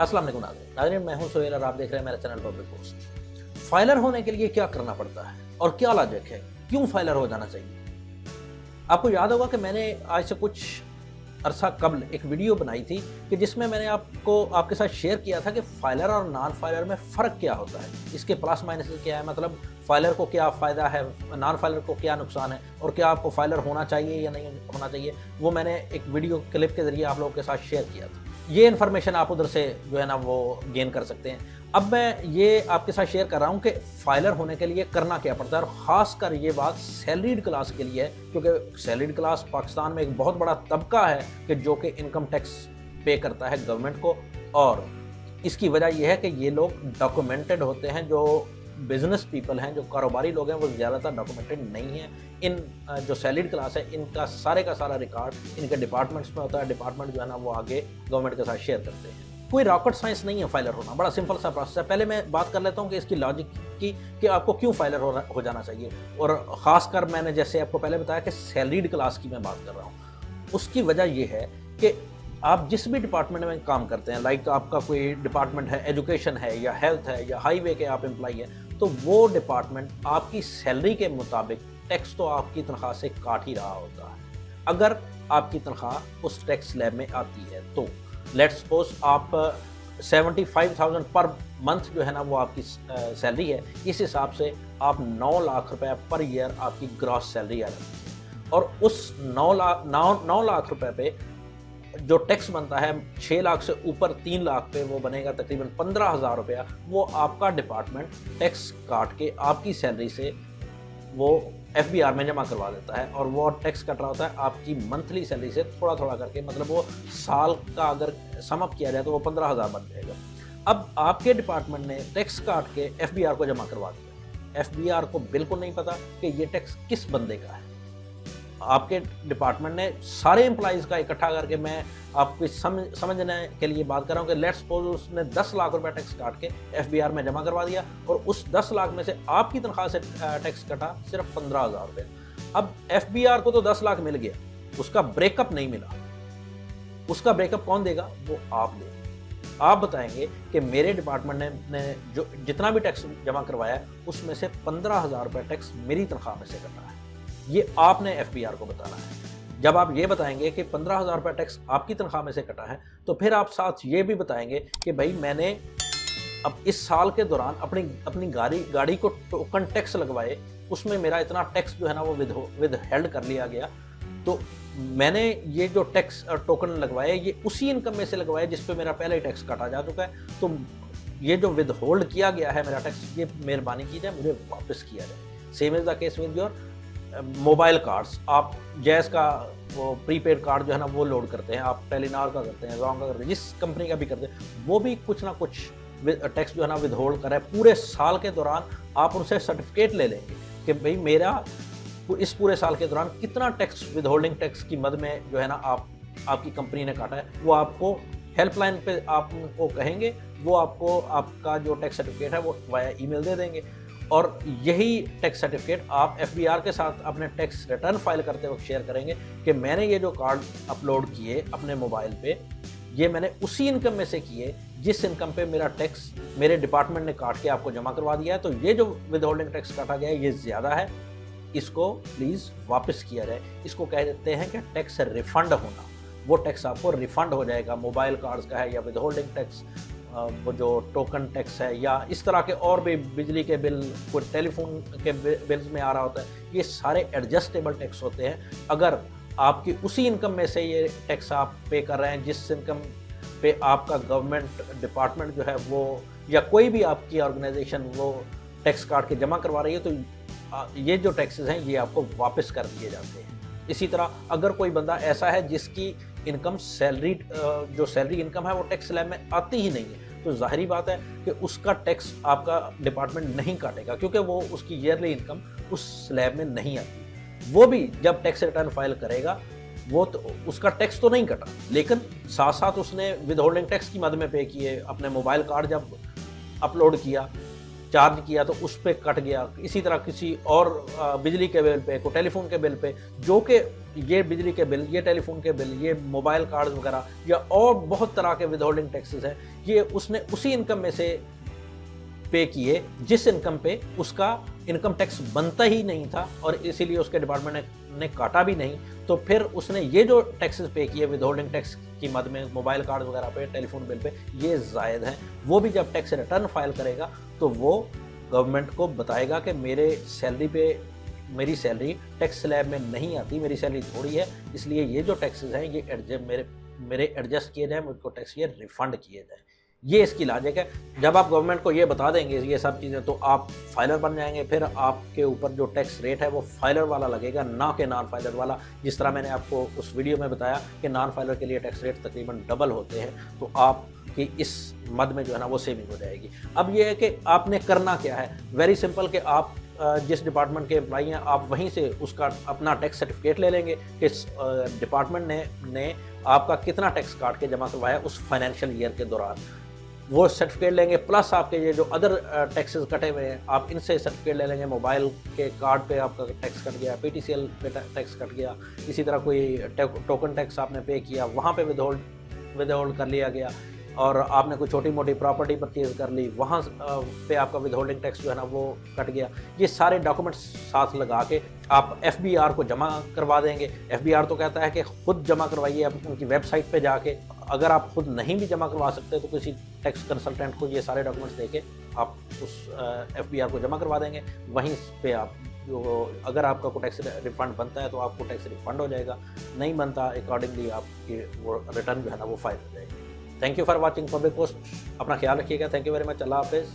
अस्सलाम वालेकुम नाज़रीन, मैं हूं सोहेल और आप देख रहे हैं मेरा चैनल पब्लिक पोस्ट। फाइलर होने के लिए क्या करना पड़ता है और क्या लॉजिक है, क्यों फाइलर हो जाना चाहिए? आपको याद होगा कि मैंने आज से कुछ अरसा कबल एक वीडियो बनाई थी कि जिसमें मैंने आपके साथ शेयर किया था कि फाइलर और नॉन फाइलर में फ़र्क क्या होता है, इसके प्लस माइनस क्या है, मतलब फाइलर को क्या फ़ायदा है, नॉन फाइलर को क्या नुकसान है और क्या आपको फाइलर होना चाहिए या नहीं होना चाहिए। वो मैंने एक वीडियो क्लिप के ज़रिए आप लोगों के साथ शेयर किया था। ये इन्फॉर्मेशन आप उधर से जो है ना वो गेन कर सकते हैं। अब मैं ये आपके साथ शेयर कर रहा हूँ कि फाइलर होने के लिए करना क्या पड़ता है, और ख़ास कर ये बात सैलरीड क्लास के लिए है, क्योंकि सैलरीड क्लास पाकिस्तान में एक बहुत बड़ा तबका है कि जो कि इनकम टैक्स पे करता है गवर्नमेंट को। और इसकी वजह यह है कि ये लोग डॉक्यूमेंटेड होते हैं। जो बिजनेस पीपल हैं, जो कारोबारी लोग हैं, वो ज़्यादातर डॉक्यूमेंटेड नहीं हैं। इन जो सैलरीड क्लास है, इनका सारे का सारा रिकॉर्ड इनके डिपार्टमेंट्स में होता है। डिपार्टमेंट जो है ना वो आगे गवर्नमेंट के साथ शेयर करते हैं। कोई रॉकेट साइंस नहीं है फाइलर होना, बड़ा सिंपल सा प्रोसेस है। पहले मैं बात कर लेता हूँ कि इसकी लॉजिक की कि आपको क्यों फाइलर हो जाना चाहिए। और ख़ासकर मैंने जैसे आपको पहले बताया कि सैलरीड क्लास की मैं बात कर रहा हूँ। उसकी वजह यह है कि आप जिस भी डिपार्टमेंट में काम करते हैं, लाइक आपका कोई डिपार्टमेंट है, एजुकेशन है या हेल्थ है या हाईवे के आप एम्प्लॉई हैं, तो वो डिपार्टमेंट आपकी सैलरी के मुताबिक टैक्स तो आपकी तनख्वाह से काट ही रहा होता है। अगर आपकी तनख्वाह उस टैक्स स्लैब में आती है तो लेट्स सपोज आप 75,000 पर मंथ जो है ना वो आपकी सैलरी है। इस हिसाब से आप 9 लाख रुपए पर ईयर आपकी ग्रॉस सैलरी आ जाती है। और उस 9 लाख रुपए पे जो टैक्स बनता है 6 लाख से ऊपर 3 लाख पे वो बनेगा तकरीबन 15,000 रुपया। वो आपका डिपार्टमेंट टैक्स काट के आपकी सैलरी से वो FBR में जमा करवा देता है, और वो टैक्स कट रहा होता है आपकी मंथली सैलरी से थोड़ा थोड़ा करके। मतलब वो साल का अगर सम अप किया जाए तो वो 15,000 बन जाएगा। अब आपके डिपार्टमेंट ने टैक्स काट के FBR को जमा करवा दिया। FBR को बिल्कुल नहीं पता कि ये टैक्स किस बंदे का है। आपके डिपार्टमेंट ने सारे एम्प्लॉइज़ का इकट्ठा करके, मैं आपको समझने के लिए बात कर रहा हूँ कि लेट्स सपोज उसने 10 लाख रुपए टैक्स काट के FBR में जमा करवा दिया, और उस 10 लाख में से आपकी तनख्वाह से टैक्स कटा सिर्फ 15,000 रुपये। अब FBR को तो 10 लाख मिल गया, उसका ब्रेकअप नहीं मिला। उसका ब्रेकअप कौन देगा? वो आप देंगे। आप बताएंगे कि मेरे डिपार्टमेंट ने जो जितना भी टैक्स जमा करवाया उसमें से 15,000 रुपये टैक्स मेरी तनख्वाह में से कटा है। ये आपने FBR को बताना है। जब आप ये बताएंगे कि 15,000 रुपये टैक्स आपकी तनख्वाह में से कटा है, तो फिर आप साथ ये भी बताएंगे कि भाई मैंने अब इस साल के दौरान अपनी गाड़ी को टोकन टैक्स लगवाए, उसमें मेरा इतना टैक्स जो है ना वो विद हेल्ड कर लिया गया। तो मैंने ये जो टैक्स टोकन लगवाए ये उसी इनकम में से लगवाए जिस पे मेरा पहले ही टैक्स काटा जा चुका है। तो ये जो विद होल्ड किया गया है मेरा टैक्स, ये मेहरबानी की जाए मुझे वापस किया जाए। Same is the case with your mobile cards. आप जैस का वो प्रीपेड कार्ड जो है ना वो लोड करते हैं, आप टेलीनॉर का करते हैं, जोंग का करते हैं, जिस कंपनी का भी करते हैं, वो भी कुछ ना कुछ टैक्स जो है ना विद होल्ड कर रहा है। पूरे साल के दौरान आप उनसे सर्टिफिकेट ले लेंगे कि भाई मेरा इस पूरे साल के दौरान कितना टैक्स विद होल्डिंग टैक्स की मद में जो है ना आपकी कंपनी ने काटा है। वो आपको हेल्पलाइन पे आप उनको कहेंगे, वो आपको आपका जो टैक्स सर्टिफिकेट है वो वाया ईमेल दे देंगे। और यही टैक्स सर्टिफिकेट आप FBR के साथ अपने टैक्स रिटर्न फाइल करते वक्त शेयर करेंगे कि मैंने ये जो कार्ड अपलोड किए अपने मोबाइल पे, ये मैंने उसी इनकम में से किए जिस इनकम पे मेरा टैक्स मेरे डिपार्टमेंट ने काट के आपको जमा करवा दिया है। तो ये जो विद होल्डिंग टैक्स काटा गया है ये ज़्यादा है, इसको प्लीज़ वापस किया जाए। इसको कह देते हैं कि टैक्स रिफ़ंड होना। वो टैक्स आपको रिफ़ंड हो जाएगा, मोबाइल कार्ड्स का है या विद होल्डिंग टैक्स, वो जो टोकन टैक्स है या इस तरह के और भी बिजली के बिल, कोई टेलीफोन के बिल्स में आ रहा होता है, ये सारे एडजस्टेबल टैक्स होते हैं। अगर आपकी उसी इनकम में से ये टैक्स आप पे कर रहे हैं जिस इनकम पे आपका गवर्नमेंट डिपार्टमेंट जो है वो या कोई भी आपकी ऑर्गेनाइजेशन वो टैक्स काट के जमा करवा रही है, तो ये जो टैक्सेस हैं ये आपको वापस कर दिए जाते हैं। इसी तरह अगर कोई बंदा ऐसा है जिसकी इनकम जो सैलरी इनकम है वो टैक्स स्लैब में आती ही नहीं है, तो जाहिर बात है कि उसका टैक्स आपका डिपार्टमेंट नहीं काटेगा, क्योंकि वो उसकी ईयरली इनकम उस स्लैब में नहीं आती। वो भी जब टैक्स रिटर्न फाइल करेगा वो तो उसका टैक्स तो नहीं कटा, लेकिन साथ साथ उसने विद होल्डिंग टैक्स की मद में पे किए। अपने मोबाइल कार्ड जब अपलोड किया, चार्ज किया तो उस पर कट गया। इसी तरह किसी और बिजली के बिल पे, को टेलीफोन के बिल पे, जो कि ये बिजली के बिल, ये टेलीफोन के बिल, ये मोबाइल कार्ड वगैरह या और बहुत तरह के विद होल्डिंग टैक्सेस हैं, ये उसने उसी इनकम में से पे किए जिस इनकम पे उसका इनकम टैक्स बनता ही नहीं था, और इसीलिए उसके डिपार्टमेंट ने काटा भी नहीं। तो फिर उसने ये जो टैक्सेस पे किए विद होल्डिंग टैक्स की मद में, मोबाइल कार्ड वगैरह पे, टेलीफोन बिल पे, ये जायद हैं। वो भी जब टैक्स रिटर्न फाइल करेगा तो वो गवर्नमेंट को बताएगा कि मेरे सैलरी पे, मेरी सैलरी टैक्स स्लैब में नहीं आती, मेरी सैलरी थोड़ी है, इसलिए ये जो टैक्सेस हैं ये मेरे एडजस्ट किए जाएँ, मुझको टैक्स ये रिफ़ंड किए जाएँ। ये इसकी लॉजिक है। जब आप गवर्नमेंट को ये बता देंगे ये सब चीज़ें, तो आप फाइलर बन जाएंगे। फिर आपके ऊपर जो टैक्स रेट है वो फाइलर वाला लगेगा, ना कि नॉन फाइलर वाला। जिस तरह मैंने आपको उस वीडियो में बताया कि नॉन फाइलर के लिए टैक्स रेट तकरीबन डबल होते हैं, तो आपकी इस मद में जो है ना वो सेविंग हो जाएगी। अब ये है कि आपने करना क्या है, वेरी सिंपल, कि आप जिस डिपार्टमेंट के एम्प्लॉई हैं आप वहीं से उसका अपना टैक्स सर्टिफिकेट ले लेंगे कि डिपार्टमेंट ने आपका कितना टैक्स काट के जमा करवाया उस फाइनेंशियल ईयर के दौरान। वो सर्टिफिकेट लेंगे, प्लस आपके ये जो अदर टैक्सेस कटे हुए हैं आप इनसे सर्टिफिकेट ले लेंगे। मोबाइल के कार्ड पे आपका टैक्स कट गया, PTCL पे टैक्स कट गया, इसी तरह कोई टोकन टैक्स आपने पे किया, वहाँ पे विदहोल्ड कर लिया गया, और आपने कोई छोटी मोटी प्रॉपर्टी परचेज़ कर ली, वहाँ पे आपका विदहोल्डिंग टैक्स जो है ना वो कट गया। ये सारे डॉक्यूमेंट्स साथ लगा के आप FBR को जमा करवा देंगे। FBR तो कहता है कि ख़ुद जमा करवाइए आप उनकी वेबसाइट पे जाके। अगर आप खुद नहीं भी जमा करवा सकते तो किसी टैक्स कंसल्टेंट को ये सारे डॉक्यूमेंट्स देके आप उस FBR को जमा करवा देंगे। वहीं पे आप अगर आपका कोई टैक्स रिफंड बनता है तो आपको टैक्स रिफंड हो जाएगा, नहीं बनता अकॉर्डिंगली आपकी वो रिटर्न जो है ना वो फाइल हो जाएगी। Thank you for watching public post. अपना ख्याल रखिएगा। Thank you very much. अल्लाह हाफिज़।